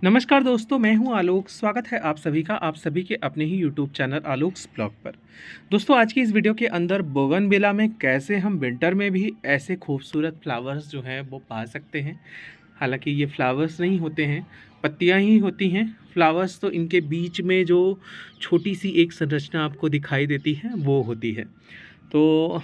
नमस्कार दोस्तों, मैं हूं आलोक। स्वागत है आप सभी का आप सभी के अपने ही यूट्यूब चैनल आलोक्स ब्लॉग पर। दोस्तों, आज की इस वीडियो के अंदर बोगनविला में कैसे हम विंटर में भी ऐसे खूबसूरत फ्लावर्स जो हैं वो पा सकते हैं। हालांकि ये फ्लावर्स नहीं होते हैं, पत्तियां ही होती हैं। फ्लावर्स तो इनके बीच में जो छोटी सी एक संरचना आपको दिखाई देती है वो होती है। तो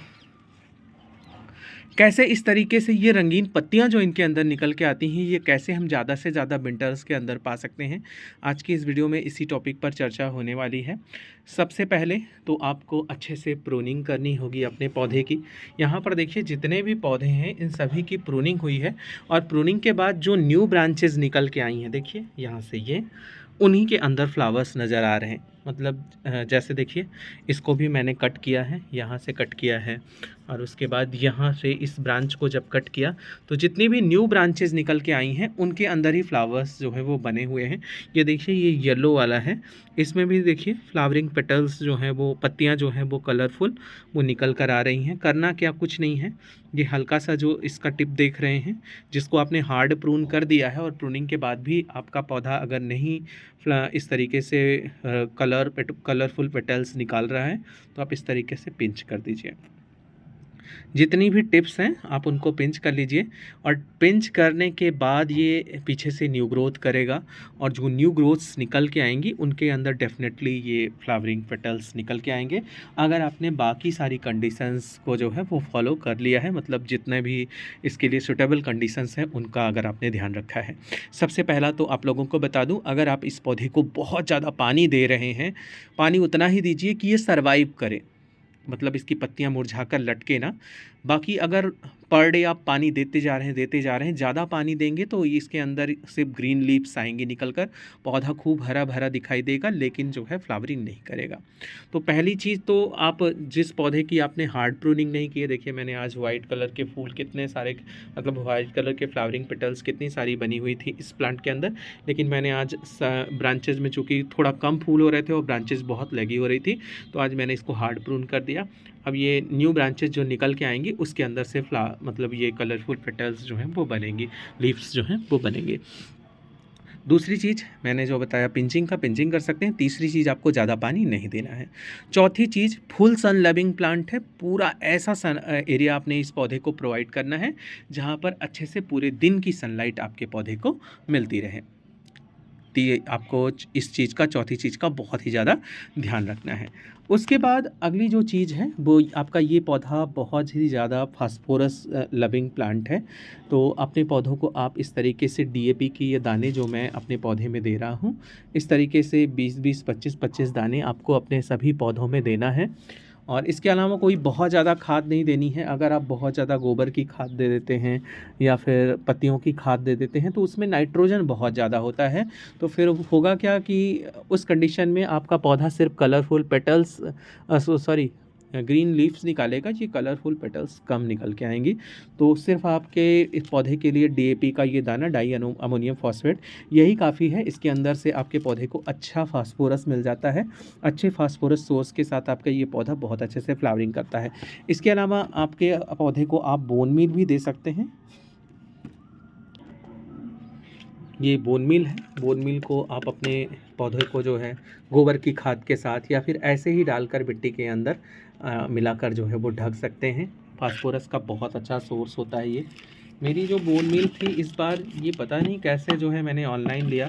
कैसे इस तरीके से ये रंगीन पत्तियां जो इनके अंदर निकल के आती हैं, ये कैसे हम ज़्यादा से ज़्यादा विंटर्स के अंदर पा सकते हैं, आज की इस वीडियो में इसी टॉपिक पर चर्चा होने वाली है। सबसे पहले तो आपको अच्छे से प्रूनिंग करनी होगी अपने पौधे की। यहाँ पर देखिए, जितने भी पौधे हैं इन सभी की प्रूनिंग हुई है और प्रूनिंग के बाद जो न्यू ब्रांचेज निकल के आई हैं, देखिए यहाँ से ये उन्हीं के अंदर फ्लावर्स नज़र आ रहे हैं। मतलब जैसे देखिए, इसको भी मैंने कट किया है, यहाँ से कट किया है और उसके बाद यहाँ से इस ब्रांच को जब कट किया तो जितनी भी न्यू ब्रांचेस निकल के आई हैं उनके अंदर ही फ्लावर्स जो है वो बने हुए हैं। ये देखिए, ये येलो वाला है, इसमें भी देखिए फ्लावरिंग पेटल्स जो हैं वो पत्तियाँ जो हैं वो कलरफुल वो निकल कर आ रही हैं। करना क्या, कुछ नहीं है, ये हल्का सा जो इसका टिप देख रहे हैं जिसको आपने हार्ड प्रून कर दिया है और प्रूनिंग के बाद भी आपका पौधा अगर नहीं इस तरीके से कलरफुल पेटल्स निकाल रहा है तो आप इस तरीके से पिंच कर दीजिए। जितनी भी टिप्स हैं आप उनको पिंच कर लीजिए और पिंच करने के बाद ये पीछे से न्यू ग्रोथ करेगा और जो न्यू ग्रोथ्स निकल के आएंगी उनके अंदर डेफिनेटली ये फ्लावरिंग पेटल्स निकल के आएंगे। अगर आपने बाकी सारी कंडीशंस को जो है वो फॉलो कर लिया है, मतलब जितने भी इसके लिए सुटेबल कंडीशंस हैं उनका अगर आपने ध्यान रखा है। सबसे पहला तो आप लोगों को बता दूं, अगर आप इस पौधे को बहुत ज़्यादा पानी दे रहे हैं, पानी उतना ही दीजिए कि ये सर्वाइव करे, मतलब इसकी पत्तियां मुरझाकर लटके ना। बाकी अगर पर डे आप पानी देते जा रहे हैं, ज़्यादा पानी देंगे तो इसके अंदर सिर्फ ग्रीन लीव्स आएंगे निकल कर, पौधा खूब हरा भरा दिखाई देगा लेकिन जो है फ्लावरिंग नहीं करेगा। तो पहली चीज़ तो आप जिस पौधे की आपने हार्ड प्रूनिंग नहीं की है, देखिए मैंने आज वाइट कलर के फूल कितने सारे, मतलब वाइट कलर के फ्लावरिंग पेटल्स कितनी सारी बनी हुई थी इस प्लांट के अंदर, लेकिन मैंने आज ब्रांचेज में चूँकि थोड़ा कम फूल हो रहे थे और ब्रांचेज बहुत लगी हो रही थी तो आज मैंने इसको हार्ड प्रून कर दिया। अब ये न्यू ब्रांचेस जो निकल के आएंगी उसके अंदर से मतलब ये कलरफुल पेटल्स जो हैं वो बनेंगी, लीव्स जो हैं वो बनेंगे। दूसरी चीज़ मैंने जो बताया, पिंचिंग का, पिंचिंग कर सकते हैं। तीसरी चीज़, आपको ज़्यादा पानी नहीं देना है। चौथी चीज़, फुल सन लविंग प्लांट है, पूरा ऐसा सन एरिया आपने इस पौधे को प्रोवाइड करना है जहाँ पर अच्छे से पूरे दिन की सनलाइट आपके पौधे को मिलती रहे। आपको इस चीज़ का, चौथी चीज़ का बहुत ही ज़्यादा ध्यान रखना है। उसके बाद अगली जो चीज़ है वो आपका ये पौधा बहुत ही ज़्यादा फास्फोरस लविंग प्लांट है। तो अपने पौधों को आप इस तरीके से डीएपी की ये दाने जो मैं अपने पौधे में दे रहा हूँ, इस तरीके से 20-20, 25-25 दाने आपको अपने सभी पौधों में देना है। और इसके अलावा कोई बहुत ज़्यादा खाद नहीं देनी है। अगर आप बहुत ज़्यादा गोबर की खाद दे देते हैं या फिर पत्तियों की खाद दे देते हैं तो उसमें नाइट्रोजन बहुत ज़्यादा होता है। तो फिर होगा क्या कि उस कंडीशन में आपका पौधा सिर्फ colourful petals sorry green leaves निकालेगा, ये कलरफुल पेटल्स कम निकल के आएंगी। तो सिर्फ आपके इस पौधे के लिए डीएपी का ये दाना, डाई अमोनियम फॉस्फेट, यही काफ़ी है। इसके अंदर से आपके पौधे को अच्छा फास्फोरस मिल जाता है। अच्छे फास्फोरस सोर्स के साथ आपका ये पौधा बहुत अच्छे से फ्लावरिंग करता है। इसके अलावा आपके पौधे को आप बोन मील भी दे सकते हैं। ये बोन मील है, बोन मील को आप अपने पौधे को जो है गोबर की खाद के साथ या फिर ऐसे ही डालकर मिट्टी के अंदर मिलाकर जो है वो ढक सकते हैं। फास्फोरस का बहुत अच्छा सोर्स होता है ये। मेरी जो बोन मील थी इस बार, ये पता नहीं कैसे जो है मैंने ऑनलाइन लिया,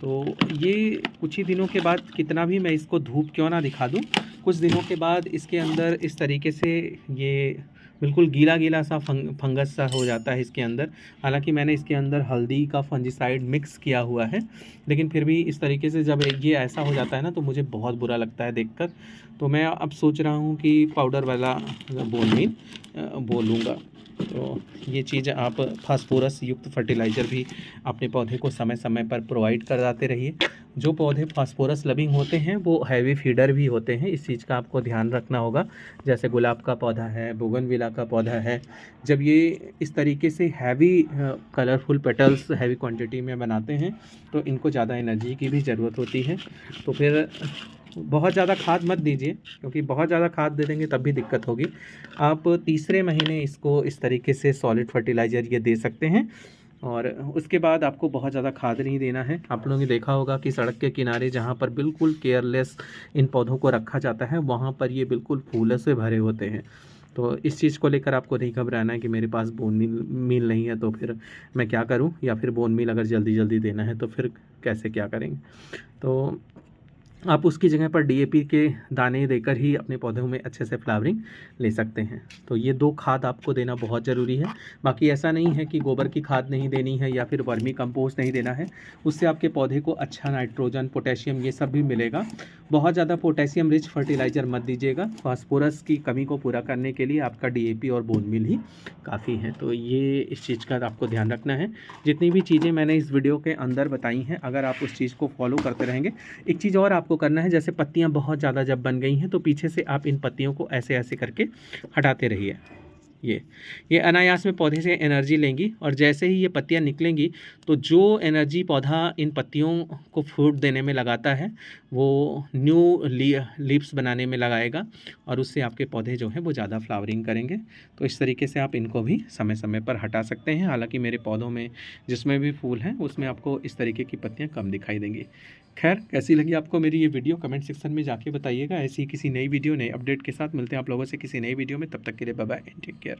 तो ये कुछ ही दिनों के बाद, कितना भी मैं इसको धूप क्यों ना दिखा दूँ, कुछ दिनों के बाद इसके अंदर इस तरीके से ये बिल्कुल गीला गीला सा फंगस सा हो जाता है इसके अंदर। हालांकि मैंने इसके अंदर हल्दी का फंजीसाइड मिक्स किया हुआ है, लेकिन फिर भी इस तरीके से जब ये ऐसा हो जाता है ना तो मुझे बहुत बुरा लगता है देखकर। तो मैं अब सोच रहा हूँ कि पाउडर वाला बोन मील बोलूँगा। तो ये चीज़ आप फास्फोरस युक्त फर्टिलाइज़र भी अपने पौधे को समय समय पर प्रोवाइड कराते रहिए। जो पौधे फास्फोरस लविंग होते हैं वो हैवी फीडर भी होते हैं, इस चीज़ का आपको ध्यान रखना होगा। जैसे गुलाब का पौधा है, बोगनविला का पौधा है, जब ये इस तरीके से heavy colourful petals heavy quantity में बनाते हैं तो इनको ज़्यादा एनर्जी की भी ज़रूरत होती है। तो फिर बहुत ज़्यादा खाद मत दीजिए, क्योंकि बहुत ज़्यादा खाद दे देंगे तब भी दिक्कत होगी। आप तीसरे महीने इसको इस तरीके से सॉलिड फर्टिलाइज़र ये दे सकते हैं। और उसके बाद आपको बहुत ज़्यादा खाद नहीं देना है। आप लोगों ने देखा होगा कि सड़क के किनारे जहाँ पर बिल्कुल केयरलेस इन पौधों को रखा जाता है, वहाँ पर ये बिल्कुल फूलों से भरे होते हैं। तो इस चीज़ को लेकर आपको नहीं घबराना है कि मेरे पास बोन मील नहीं है तो फिर मैं क्या करूं, या फिर बोन मील अगर जल्दी जल्दी देना है तो फिर कैसे क्या करेंगे। तो आप उसकी जगह पर डीएपी के दाने देकर ही अपने पौधों में अच्छे से फ्लावरिंग ले सकते हैं। तो ये 2 खाद आपको देना बहुत ज़रूरी है। बाकी ऐसा नहीं है कि गोबर की खाद नहीं देनी है या फिर वर्मी कंपोस्ट नहीं देना है, उससे आपके पौधे को अच्छा नाइट्रोजन, पोटेशियम ये सब भी मिलेगा। बहुत ज़्यादा पोटेशियम रिच फर्टिलाइज़र मत दीजिएगा। फास्फोरस की कमी को पूरा करने के लिए आपका डीएपी और बोन मील ही काफ़ी है। तो ये इस चीज़ का आपको ध्यान रखना है। जितनी भी चीज़ें मैंने इस वीडियो के अंदर बताई हैं, अगर आप उस चीज़ को फॉलो करते रहेंगे। एक चीज़ और आपको करना है, जैसे पत्तियां बहुत ज़्यादा जब बन गई हैं तो पीछे से आप इन पत्तियों को ऐसे ऐसे करके हटाते रहिए। ये अनायास में पौधे से एनर्जी लेंगी और जैसे ही ये पत्तियां निकलेंगी तो जो एनर्जी पौधा इन पत्तियों को फ्रूट देने में लगाता है वो न्यू लीव्स बनाने में लगाएगा और उससे आपके पौधे जो हैं वो ज़्यादा फ्लावरिंग करेंगे। तो इस तरीके से आप इनको भी समय समय पर हटा सकते हैं। हालांकि मेरे पौधों में जिसमें भी फूल हैं उसमें आपको इस तरीके की पत्तियाँ कम दिखाई देंगी। खैर, कैसी लगी आपको मेरी ये वीडियो कमेंट सेक्शन में जाके बताइएगा। ऐसी ही किसी नई वीडियो नए अपडेट के साथ मिलते हैं आप लोगों से किसी नई वीडियो में। तब तक के लिए बाय बाय, टेक केयर।